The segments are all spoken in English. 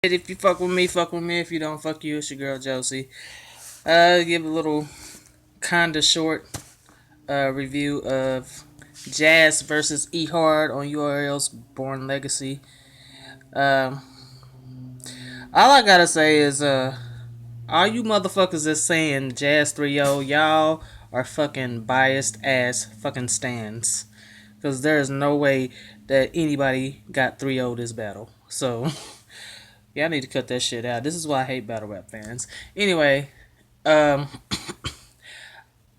If you fuck with me, fuck with me. If you don't, fuck you. It's your girl Josie. Give a little kinda short review of Jaz versus E Hart on URL's Born Legacy. Um, all I gotta say is, all you motherfuckers that's saying Jaz 3-0, y'all are fucking biased ass fucking stands. Because there is no way that anybody got 3-0 this battle. So, yeah, I need to cut that shit out. This is why I hate battle rap fans. Anyway, um,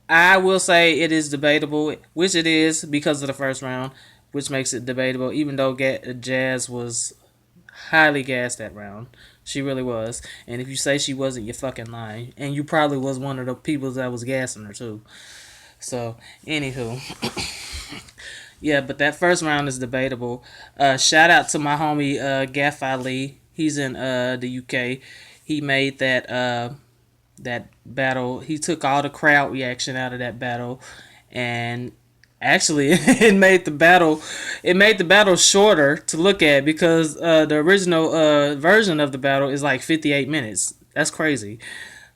I will say it is debatable, which it is because of the first round, which makes it debatable. Even though Jaz was highly gassed that round, she really was. And if you say she wasn't, you're fucking lying. And you probably was one of the people that was gassing her too. So, anywho, yeah, but that first round is debatable. Shout out to my homie Gaff Ali. He's in the UK. He made that battle. He took all the crowd reaction out of that battle, and actually, it made the battle shorter to look at because the original version of the battle is like 58 minutes. That's crazy.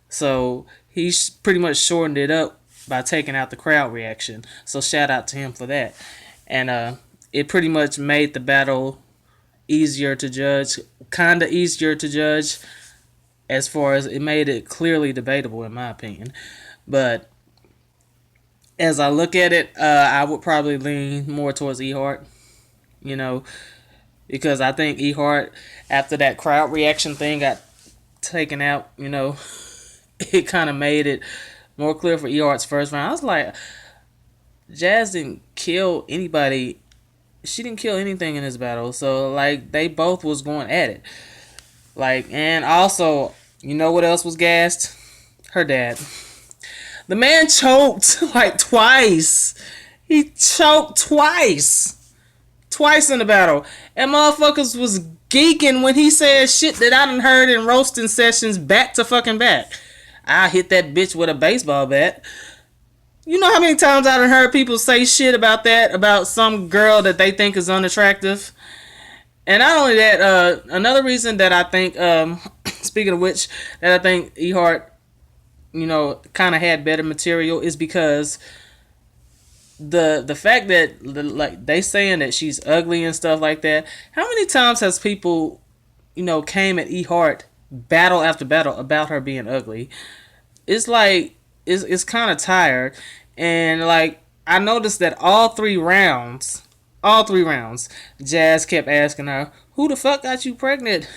So he pretty much shortened it up by taking out the crowd reaction. So shout out to him for that, and it pretty much made the battle easier to judge, kinda easier to judge as far as it made it clearly debatable in my opinion. But as I look at it, I would probably lean more towards E Hart, you know, because I think E Hart, after that crowd reaction thing got taken out, it kind of made it more clear for E Hart's first round. I was like, Jaz didn't kill anybody. She didn't kill anything in this battle, so like they both was going at it. Like, and also, you know what else was gassed? Her dad. The man choked like twice. He choked twice. Twice in the battle. And motherfuckers was geeking when he said shit that I done heard in roasting sessions back to fucking back. I hit that bitch with a baseball bat. You know how many times I done heard people say shit about that, about some girl that they think is unattractive? And not only that, another reason that I think, speaking of which, that I think E Hart, kind of had better material is because the fact that like they saying that she's ugly and stuff like that. How many times has people, came at E Hart battle after battle about her being ugly? It's like it's kind of tired, and like I noticed that all three rounds, Jaz kept asking her, "Who the fuck got you pregnant?"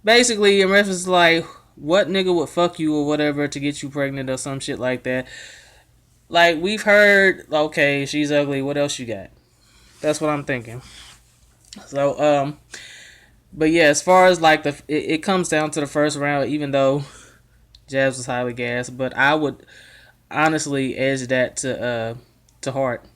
Basically, in reference to like, what nigga would fuck you or whatever to get you pregnant or some shit like that. Like, we've heard, okay, she's ugly. What else you got? That's what I'm thinking. So, but yeah, as far as like it comes down to the first round, even though Jaz was highly gassed, but I would honestly edge that to Hart.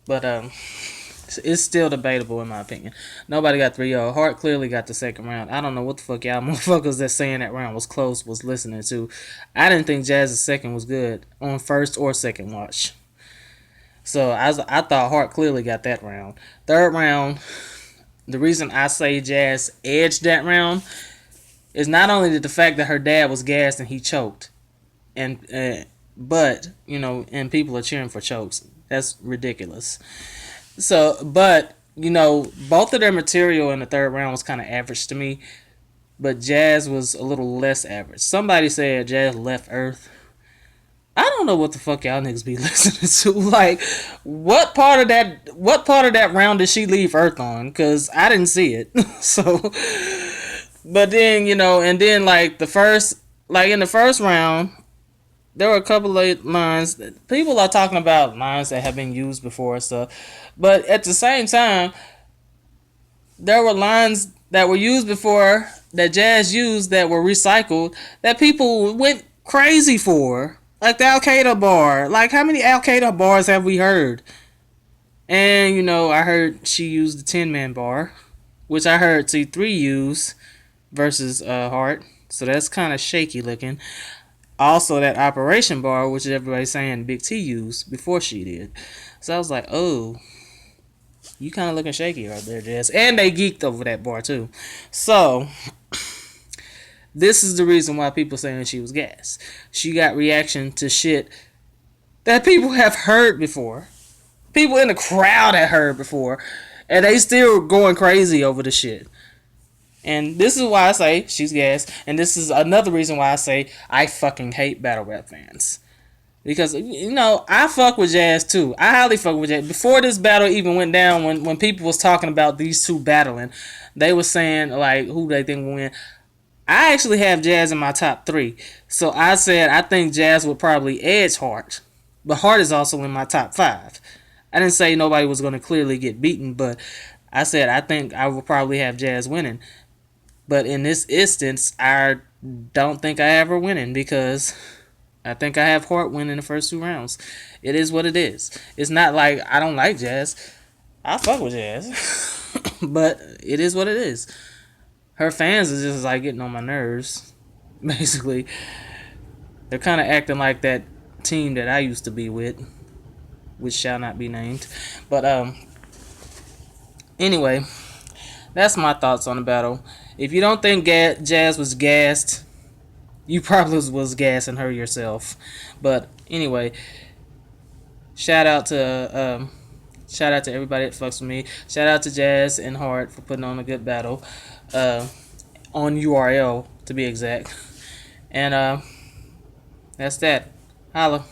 But it's still debatable in my opinion. Nobody got 3-0. Hart clearly got the second round. I don't know what the fuck y'all motherfuckers that saying that round was close was listening to. I didn't think Jaz's second was good on first or second watch. So I thought Hart clearly got that round. Third round, the reason I say Jaz edged that round is not only the fact that her dad was gassed and he choked, and but and people are cheering for chokes. That's ridiculous. So, but both of their material in the third round was kind of average to me, but Jaz was a little less average. Somebody said Jaz left Earth. I don't know what the fuck y'all niggas be listening to. Like, what part of that round did she leave Earth on? Cause I didn't see it. So, but then and then like in the first round, there were a couple of lines that people are talking about lines that have been used before and stuff. But at the same time, there were lines that were used before that Jaz used that were recycled that people went crazy for. Like the Al Qaeda bar. Like, how many Al Qaeda bars have we heard? And, I heard she used the Tin Man bar, which I heard C3 use versus Hart. So that's kind of shaky looking. Also, that Operation bar, which everybody's saying Big T used before she did. So I was like, oh. You kind of looking shaky right there, Jazz. And they geeked over that bar too. So this is the reason why people saying she was gas. She got reaction to shit that people have heard before. People in the crowd had heard before, and they still going crazy over the shit. And this is why I say she's gas. And this is another reason why I say I fucking hate battle rap fans. Because, you know, I fuck with Jazz too. I highly fuck with Jazz. Before this battle even went down, when people was talking about these two battling, they was saying, like, who they think will win. I actually have Jazz in my top 3. So I said I think Jazz would probably edge Hart. But Hart is also in my top 5. I didn't say nobody was going to clearly get beaten, but I said I think I will probably have Jazz winning. But in this instance, I don't think I have her winning because I think I have Hart winning the first 2 rounds. It is what it is. It's not like I don't like Jazz. I fuck with Jazz. But it is what it is. Her fans is just like getting on my nerves. Basically. They're kind of acting like that team that I used to be with, which shall not be named. But anyway, that's my thoughts on the battle. If you don't think Jazz was gassed, you probably was gassing her yourself. But anyway, shout out to everybody that fucks with me. Shout out to Jazz and Hart for putting on a good battle, on URL to be exact. And that's that. Holla.